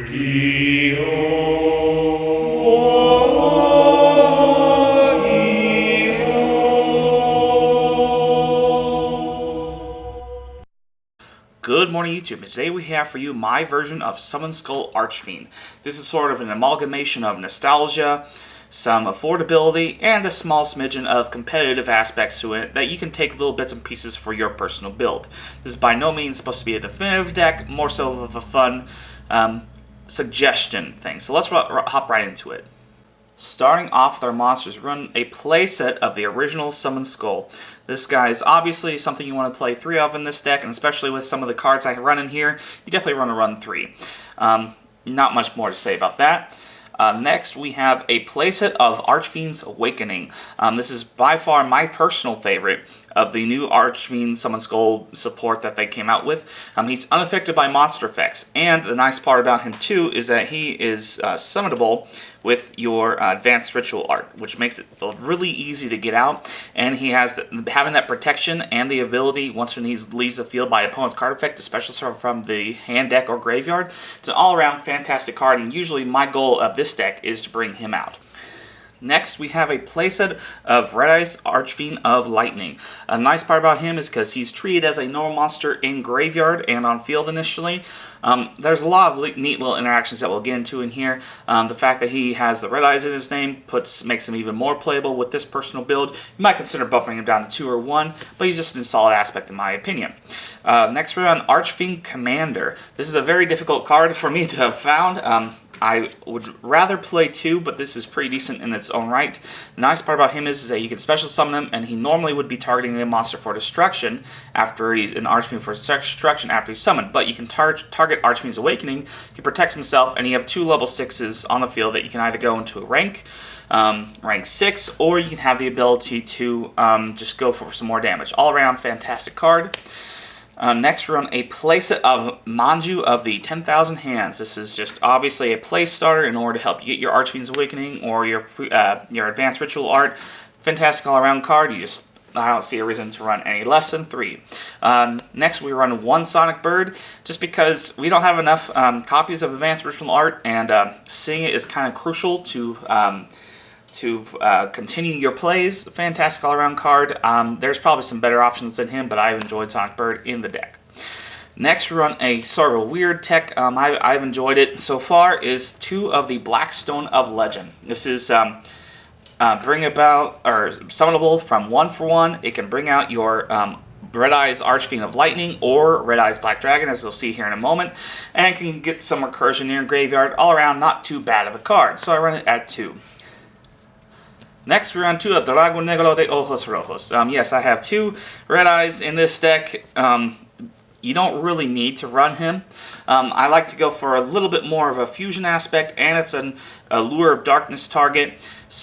Good morning, YouTube, and today we have for you my version of Summon Skull Archfiend. This is sort of an amalgamation of nostalgia, some affordability, and a small smidgen of competitive aspects to it that you can take little bits and pieces for your personal build. This is by no means supposed to be a definitive deck, more so of a fun suggestion thing. So let's hop right into it. Starting off with our monsters, run a playset of the original Summon Skull. This guy is obviously something you want to play 3 of in this deck, and especially with some of the cards I run in here, you definitely want to run 3. Not much more to say about that. Next, we have a playset of Archfiend's Awakening. This is by far my personal favorite of the new Archfiend Summon Skull support that they came out with. He's unaffected by monster effects, and the nice part about him too is that he is summonable with your advanced ritual art, which makes it really easy to get out, and he has having that protection and the ability once when he leaves the field by an opponent's card effect, especially from the hand deck or graveyard. It's an all-around fantastic card, and usually my goal of this deck is to bring him out. Next, we have a playset of Red Eyes Archfiend of Lightning. A nice part about him is because he's treated as a normal monster in graveyard and on field initially. There's a lot of neat little interactions that we'll get into in here. The fact that he has the Red Eyes in his name makes him even more playable with this personal build. You might consider bumping him down to 2 or 1, but he's just a solid aspect in my opinion. Next, we're on Archfiend Commander. This is a very difficult card for me to have found. I would rather play 2, but this is pretty decent in its own right. The nice part about him is that you can special summon him, and he normally would be targeting a monster for destruction after he's an Archfiend for destruction after he's summoned. But you can target Archfiend's Awakening. He protects himself, and you have 2 level 6s on the field that you can either go into a rank 6, or you can have the ability to just go for some more damage. All around fantastic card. Next, we're on a playset of Manju of the 10,000 Hands. This is just obviously a play starter in order to help you get your Archfiend's Awakening or your Advanced Ritual Art. Fantastic all-around card. I don't see a reason to run any less than 3. Next, we run 1 Sonic Bird, just because we don't have enough copies of Advanced Ritual Art, and seeing it is kind of crucial to continue your plays. Fantastic all-around card. There's probably some better options than him, but I've enjoyed Sonic Bird in the deck. Next, we run a sort of a weird tech. I've enjoyed it so far. Is 2 of the Blackstone of Legend. This is bring about or summonable from 1 for 1. It can bring out your Red Eyes Archfiend of Lightning or Red Eyes Black Dragon, as you'll see here in a moment, and can get some recursion in your graveyard. All around, not too bad of a card. So I run it at 2. Next, we're on 2 of Drago Negro de Ojos Rojos. Yes, I have 2 Red Eyes in this deck. You don't really need to run him. I like to go for a little bit more of a fusion aspect, and it's a Lure of Darkness target.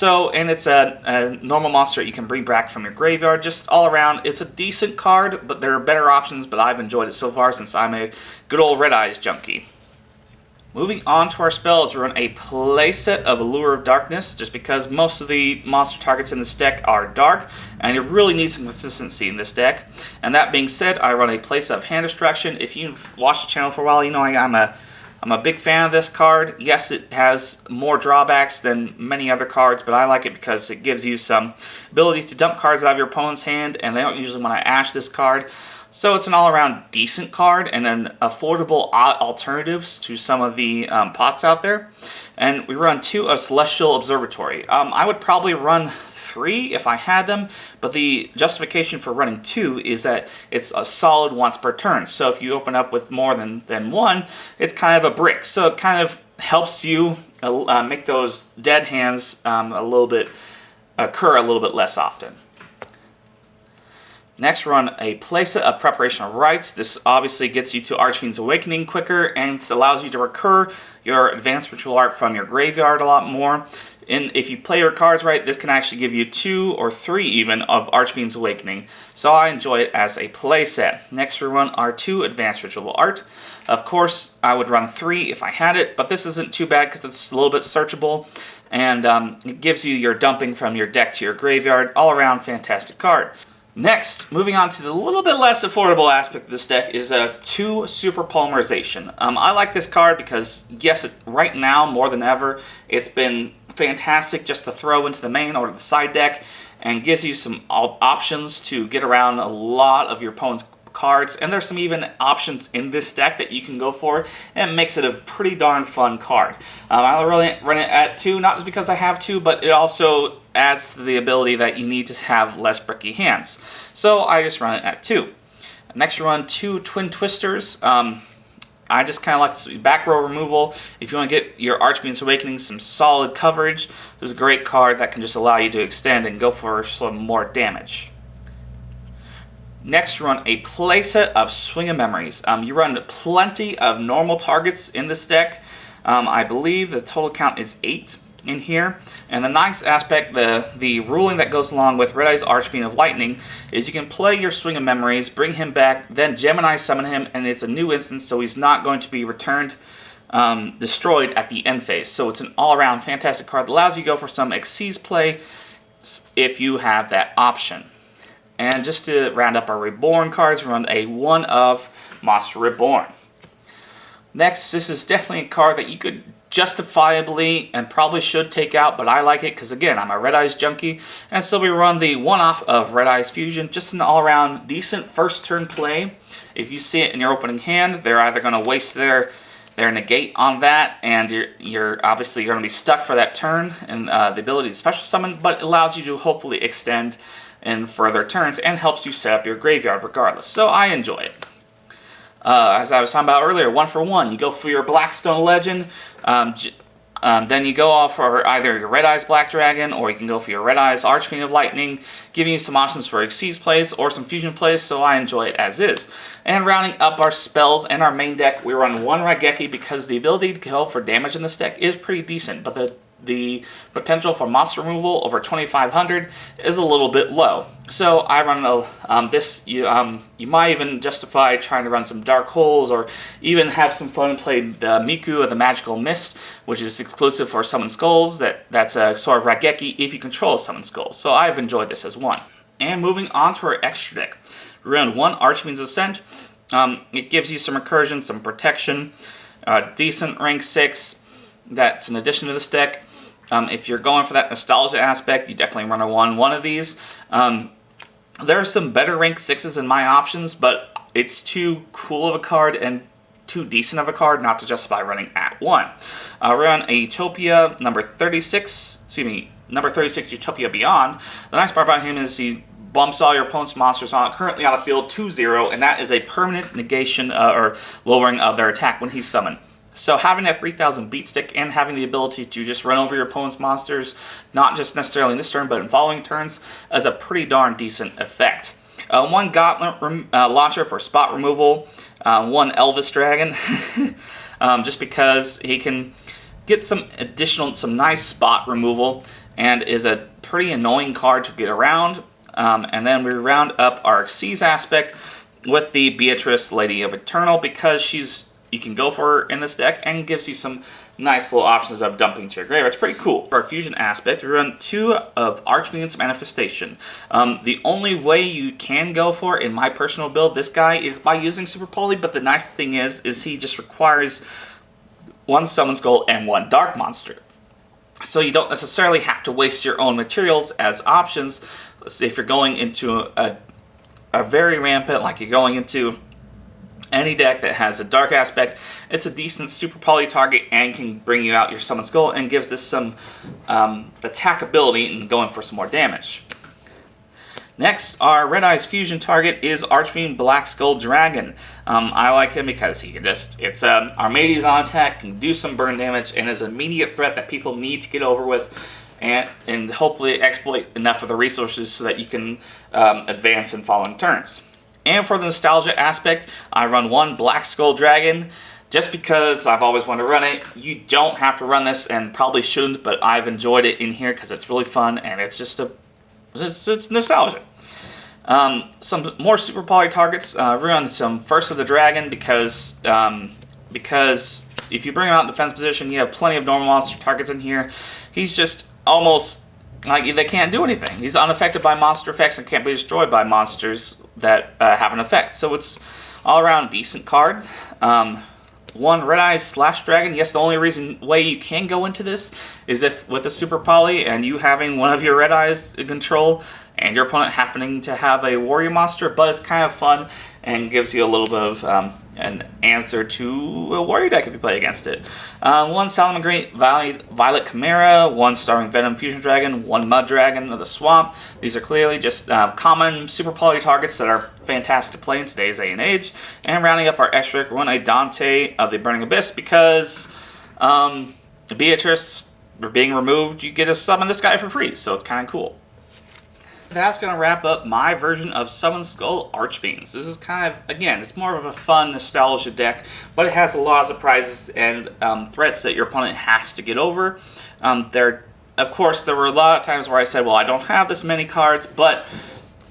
And it's a normal monster you can bring back from your graveyard. Just all around, it's a decent card, but there are better options, but I've enjoyed it so far since I'm a good old Red Eyes junkie. Moving on to our spells, we run a playset of Allure of Darkness, just because most of the monster targets in this deck are dark, and you really need some consistency in this deck. And that being said, I run a playset of Hand Destruction. If you've watched the channel for a while, you know I'm a big fan of this card. Yes, it has more drawbacks than many other cards, but I like it because it gives you some ability to dump cards out of your opponent's hand, and they don't usually want to ash this card. So it's an all-around decent card and an affordable alternatives to some of the pots out there. And we run 2 of Celestial Observatory. I would probably run 3 if I had them, but the justification for running 2 is that it's a solid once per turn. So if you open up with more than 1, it's kind of a brick. So it kind of helps you make those dead hands occur a little bit less often. Next, run a playset of Preparation of Rites. This obviously gets you to Archfiend's Awakening quicker, and it allows you to recur your Advanced Ritual Art from your graveyard a lot more. And if you play your cards right, this can actually give you 2 or 3 even of Archfiend's Awakening. So I enjoy it as a playset. Next, we run our 2 Advanced Ritual Art. Of course, I would run 3 if I had it, but this isn't too bad because it's a little bit searchable, and it gives you your dumping from your deck to your graveyard. All around fantastic card. Next, moving on to the little bit less affordable aspect of this deck is a 2 Super Polymerization. I like this card because, yes, right now, more than ever, it's been fantastic just to throw into the main or the side deck and gives you some options to get around a lot of your opponent's cards. And there's some even options in this deck that you can go for, and it makes it a pretty darn fun card. I really run it at 2, not just because I have to, but it also adds to the ability that you need to have less bricky hands. So I just run it at 2. Next, you run 2 Twin Twisters. I just kind of like this back row removal. If you want to get your Archfiend's Awakening some solid coverage, this is a great card that can just allow you to extend and go for some more damage. Next, run a playset of Swing of Memories. You run plenty of normal targets in this deck. I believe the total count is 8 in here. And the nice aspect, the ruling that goes along with Red Eye's Archfiend of Lightning, is you can play your Swing of Memories, bring him back, then Gemini summon him, and it's a new instance, so he's not going to be returned, destroyed at the end phase. So it's an all-around fantastic card that allows you to go for some Xyz play if you have that option. And just to round up our Reborn cards, we run a 1 of Monster Reborn. Next, this is definitely a card that you could justifiably and probably should take out, but I like it because, again, I'm a Red Eyes junkie. And so we run the 1-off of Red Eyes Fusion, just an all-around decent first turn play. If you see it in your opening hand, they're either going to waste their negate on that, and you're obviously going to be stuck for that turn, and the ability to special summon, but it allows you to hopefully extend in further turns and helps you set up your graveyard regardless. So I enjoy it. As I was talking about earlier, 1 for 1. You go for your Blackstone Legend, then you go off for either your Red Eyes Black Dragon, or you can go for your Red Eyes Archfiend of Lightning, giving you some options for Xyz plays or some fusion plays, so I enjoy it as is. And rounding up our spells and our main deck, we run 1 Raigeki because the ability to go for damage in this deck is pretty decent, but the potential for monster removal over 2,500 is a little bit low. So I run this. You might even justify trying to run some Dark Holes, or even have some fun and play the Miku of the Magical Mist, which is exclusive for Summon Skulls. That's a sort of Raigeki if you control Summon Skulls. So I've enjoyed this as 1. And moving on to our extra deck, we run 1 Archfiend's Ascent. It gives you some recursion, some protection, decent rank 6. That's an addition to this deck. If you're going for that nostalgia aspect, you definitely run a 1 of these. There are some better rank 6s in my options, but it's too cool of a card and too decent of a card not to justify running at 1. We run a Utopia number 36, number 36 Utopia Beyond. The nice part about him is he bumps all your opponent's monsters currently on the field 2-0, and that is a permanent negation or lowering of their attack when he's summoned. So having that 3,000 beat stick and having the ability to just run over your opponent's monsters, not just necessarily in this turn, but in following turns, is a pretty darn decent effect. 1 Gauntlet Launcher for spot removal, 1 Elvis Dragon, just because he can get some nice spot removal, and is a pretty annoying card to get around. And then we round up our Xyz aspect with the Beatrice, Lady of Eternal, because you can go for her in this deck, and gives you some nice little options of dumping to your graveyard. It's pretty cool. For our fusion aspect, we run 2 of Archfiend's Manifestation. The only way you can go for, in my personal build, this guy is by using Super Poly, but the nice thing is he just requires 1 Summon Skull and 1 Dark Monster. So you don't necessarily have to waste your own materials as options. Let's say if you're going into a very rampant, like you're going into any deck that has a dark aspect, it's a decent Super Poly target and can bring you out your Summon Skull and gives this some attack ability and going for some more damage. Next, our Red Eyes Fusion target is Archfiend Black Skull Dragon. I like him because he can it's Armades on attack, can do some burn damage, and is an immediate threat that people need to get over with, and hopefully exploit enough of the resources so that you can advance in following turns. And for the nostalgia aspect, I run 1 Black Skull Dragon, just because I've always wanted to run it. You don't have to run this, and probably shouldn't, but I've enjoyed it in here because it's really fun, and it's just it's nostalgia. Some more Super Poly targets. Run some First of the Dragon because if you bring him out in defense position, you have plenty of normal monster targets in here. He's just almost Like, they can't do anything. He's unaffected by monster effects and can't be destroyed by monsters that have an effect. So it's all around decent card. One Red Eyes Slash Dragon. Yes, the only way you can go into this is if with a Super Poly and you having one of your Red Eyes in control and your opponent happening to have a warrior monster, but it's kind of fun and gives you a little bit of an answer to a warrior deck if you play against it. One Salamangreat Violet Chimera, one Starving Venom Fusion Dragon, one Mud Dragon of the Swamp. These are clearly just common Super Poly targets that are fantastic to play in today's day and age. And rounding up our extra, one a Dante of the Burning Abyss, because Beatrice being removed, you get to summon this guy for free, so it's kind of cool. That's going to wrap up my version of Summon Skull Archfiends. This is kind of, again, it's more of a fun nostalgia deck, but it has a lot of surprises and threats that your opponent has to get over. Of course, there were a lot of times where I said, well, I don't have this many cards, but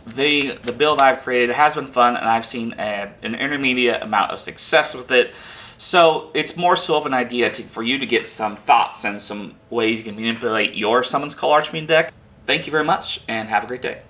the build I've created has been fun, and I've seen an intermediate amount of success with it. So it's more so of an idea for you to get some thoughts and some ways you can manipulate your Summon Skull Archfiend deck. Thank you very much, and have a great day.